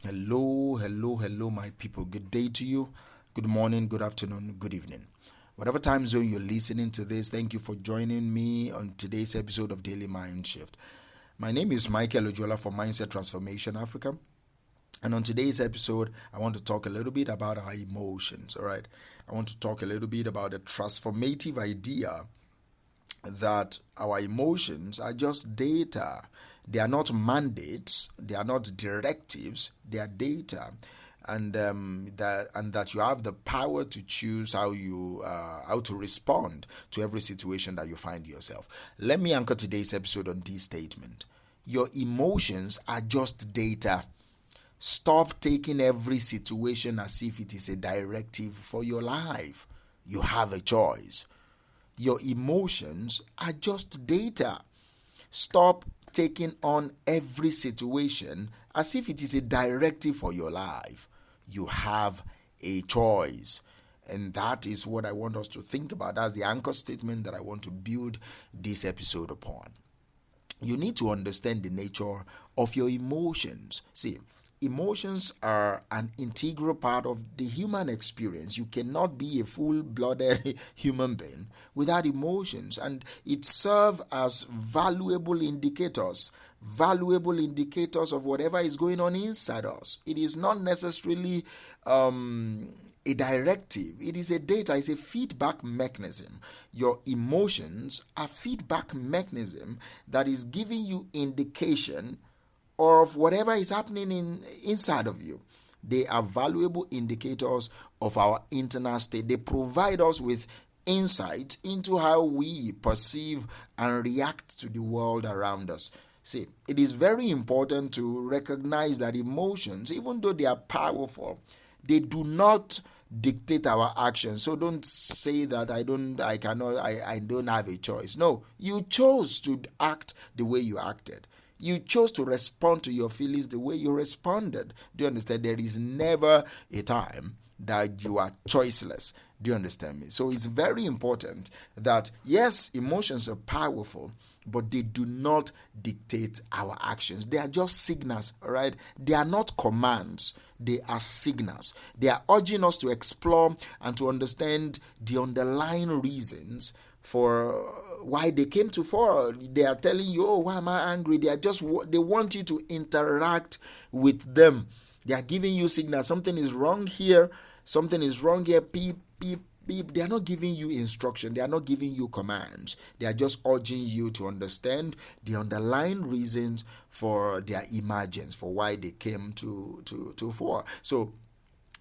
Hello, my people. Good day to you. Good morning, good afternoon, good evening. Whatever time zone you're listening to this, thank you for joining me on today's episode of Daily Mind Shift. My name is Michael Ojola from Mindset Transformation Africa. And on today's episode, I want to talk a little bit about our emotions, all right? I want to talk a little bit about the transformative idea that our emotions are just data. They are not mandates, they are not directives, they are data. And that you have the power to choose how to respond to every situation that you find yourself. Let me anchor today's episode on this statement. Your emotions are just data. Stop taking every situation as if it is a directive for your life. You have a choice. Your emotions are just data. Stop taking on every situation as if it is a directive for your life. You have a choice. And that is what I want us to think about. That's the anchor statement that I want to build this episode upon. You need to understand the nature of your emotions. See, emotions are an integral part of the human experience. You cannot be a full-blooded human being without emotions, and it serves as valuable indicators of whatever is going on inside us. It is not necessarily a directive. It is a data, it's a feedback mechanism. Your emotions are feedback mechanism that is giving you indication of whatever is happening inside of you. They are valuable indicators of our internal state. They provide us with insight into how we perceive and react to the world around us. See, it is very important to recognize that emotions, even though they are powerful, they do not dictate our actions. So don't say that I don't have a choice. No, you chose to act the way you acted. You chose to respond to your feelings the way you responded. Do you understand? There is never a time that you are choiceless. Do you understand me? So it's very important that, yes, emotions are powerful, but they do not dictate our actions. They are just signals, all right? They are not commands. They are signals. They are urging us to explore and to understand the underlying reasons for why they came to fore. They are telling you, oh, why am I angry? They want you to interact with them. They are giving you signals. Something is wrong here. Beep, beep, beep. They are not giving you instruction. They are not giving you commands. They are just urging you to understand the underlying reasons for their emergence, for why they came to fore. So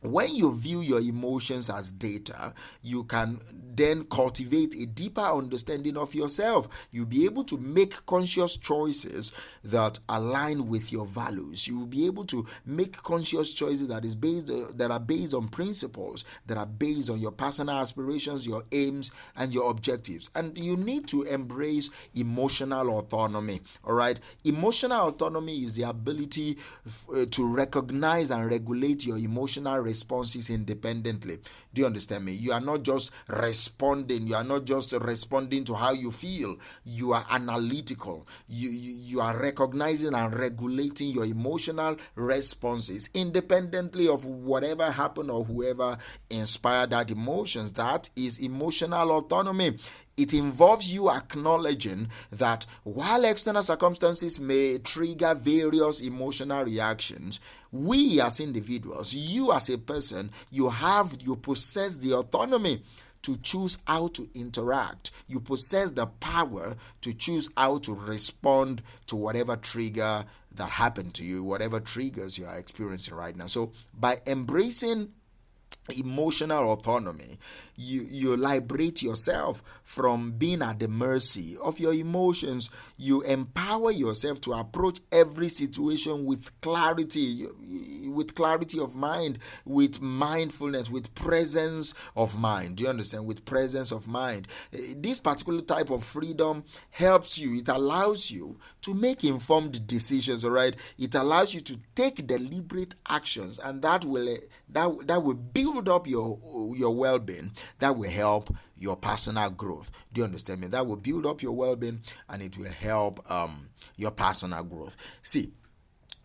when you view your emotions as data, you can then cultivate a deeper understanding of yourself. You'll be able to make conscious choices that align with your values. You'll be able to make conscious choices that are based on principles, that are based on your personal aspirations, your aims, and your objectives. And you need to embrace emotional autonomy. All right? Emotional autonomy is the ability to recognize and regulate your emotional responses independently. Do you understand me? You are not just responding. You are not just responding to how you feel. You are analytical. You are recognizing and regulating your emotional responses independently of whatever happened or whoever inspired that emotions. That is emotional autonomy. It involves you acknowledging that while external circumstances may trigger various emotional reactions, we as individuals, you as a person, you possess the autonomy to choose how to interact. You possess the power to choose how to respond to whatever trigger that happened to you, whatever triggers you are experiencing right now. So by embracing emotional autonomy, you liberate yourself from being at the mercy of your emotions. You empower yourself to approach every situation with clarity of mind, with mindfulness, with presence of mind. Do you understand? With presence of mind. This particular type of freedom helps you. It allows you to make informed decisions, all right? It allows you to take deliberate actions, and that will build up your well-being. That will help your personal growth. Do you understand me? That will build up your well-being, and it will help your personal growth. See,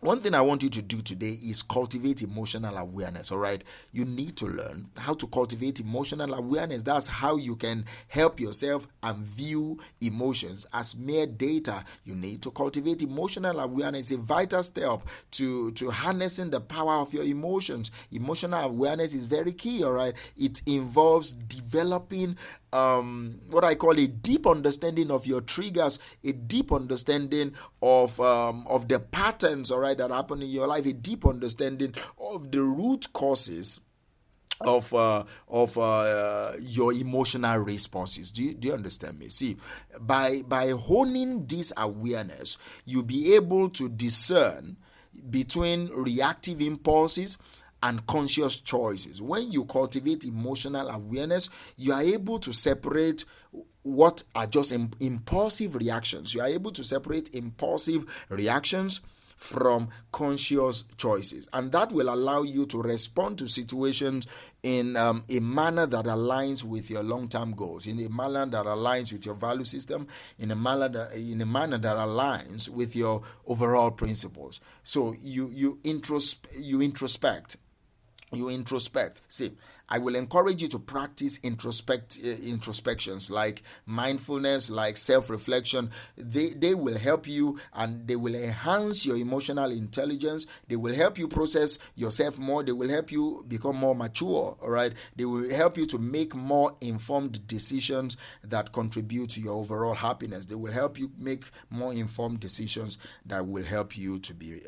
one thing I want you to do today is cultivate emotional awareness. All right, you need to learn how to cultivate emotional awareness. That's how you can help yourself and view emotions as mere data. You need to cultivate emotional awareness, a vital step to harnessing the power of your emotions. Emotional awareness is very key. All right, it involves developing what I call a deep understanding of your triggers, a deep understanding of the patterns, all right, that happen in your life, a deep understanding of the root causes of your emotional responses. Do you understand me? See, by honing this awareness, you'll be able to discern between reactive impulses and conscious choices. When you cultivate emotional awareness, you are able to separate what are just impulsive reactions. You are able to separate impulsive reactions from conscious choices, and that will allow you to respond to situations in a manner that aligns with your long-term goals, in a manner that aligns with your value system, in a manner that aligns with your overall principles. So you introspect. See, I will encourage you to practice introspections like mindfulness, like self-reflection. They will help you, and they will enhance your emotional intelligence. They will help you process yourself more. They will help you become more mature, all right? They will help you to make more informed decisions that contribute to your overall happiness. They will help you make more informed decisions that will help you to be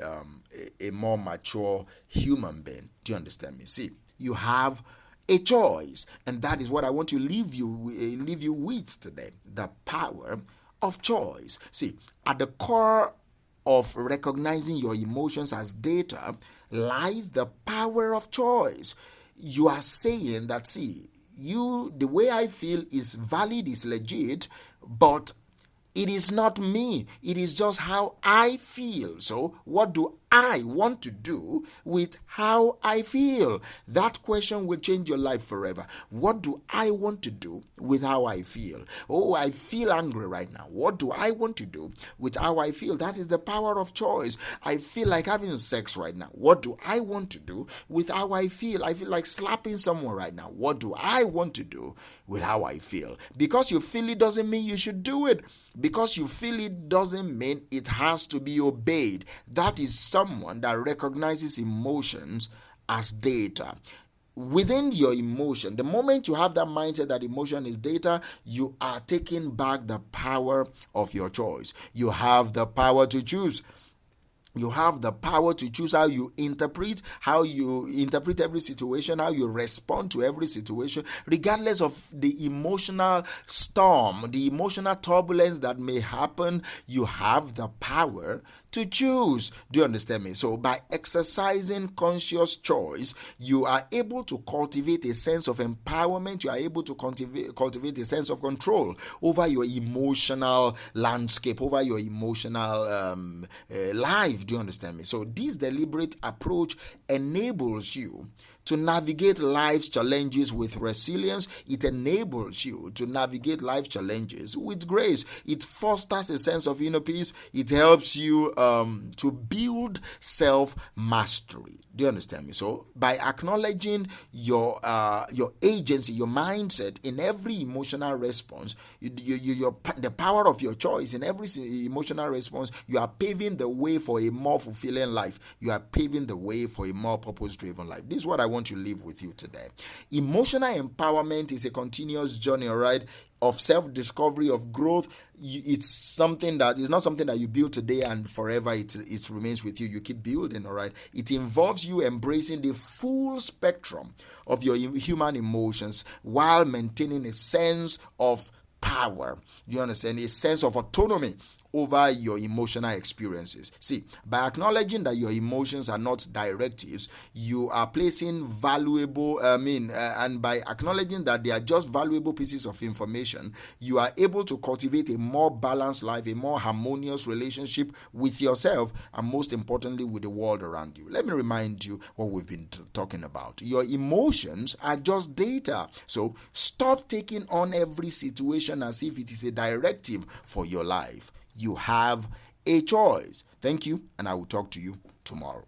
a more mature human being. Do you understand me? See, you have a choice, and that is what I want to leave you with today: the power of choice. See, at the core of recognizing your emotions as data lies the power of choice. You are saying that, see, the way I feel is valid, is legit, but it is not me. It is just how I feel. So what do I want to do with how I feel? That question will change your life forever. What do I want to do with how I feel? Oh, I feel angry right now. What do I want to do with how I feel? That is the power of choice. I feel like having sex right now. What do I want to do with how I feel? I feel like slapping someone right now. What do I want to do with how I feel? Because you feel it doesn't mean you should do it. Because you feel it doesn't mean it has to be obeyed. That is someone that recognizes emotions as data. Within your emotion, the moment you have that mindset that emotion is data, you are taking back the power of your choice. You have the power to choose. You have the power to choose how you interpret every situation, how you respond to every situation, regardless of the emotional storm, the emotional turbulence that may happen. You have the power to choose. Do you understand me? So by exercising conscious choice, you are able to cultivate a sense of empowerment. You are able to cultivate a sense of control over your emotional landscape, over your emotional life. Do you understand me? So this deliberate approach enables you to navigate life's challenges with resilience. It enables you to navigate life challenges with grace. It fosters a sense of inner peace. It helps you to build self-mastery. Do you understand me? So by acknowledging your agency, your mindset in every emotional response, the power of your choice in every emotional response, you are paving the way for a more fulfilling life. You are paving the way for a more purpose-driven life. This is what I want to leave with you today. Emotional empowerment is a continuous journey, all right, of self-discovery, of growth. It's something that is not something that you build today and forever it remains with you. You keep building, all right. It involves you embracing the full spectrum of your human emotions while maintaining a sense of power. You understand? A sense of autonomy over your emotional experiences. See, by acknowledging that your emotions are not directives, you are placing and by acknowledging that they are just valuable pieces of information, you are able to cultivate a more balanced life, a more harmonious relationship with yourself, and most importantly, with the world around you. Let me remind you what we've been talking about. Your emotions are just data. So stop taking on every situation as if it is a directive for your life. You have a choice. Thank you, and I will talk to you tomorrow.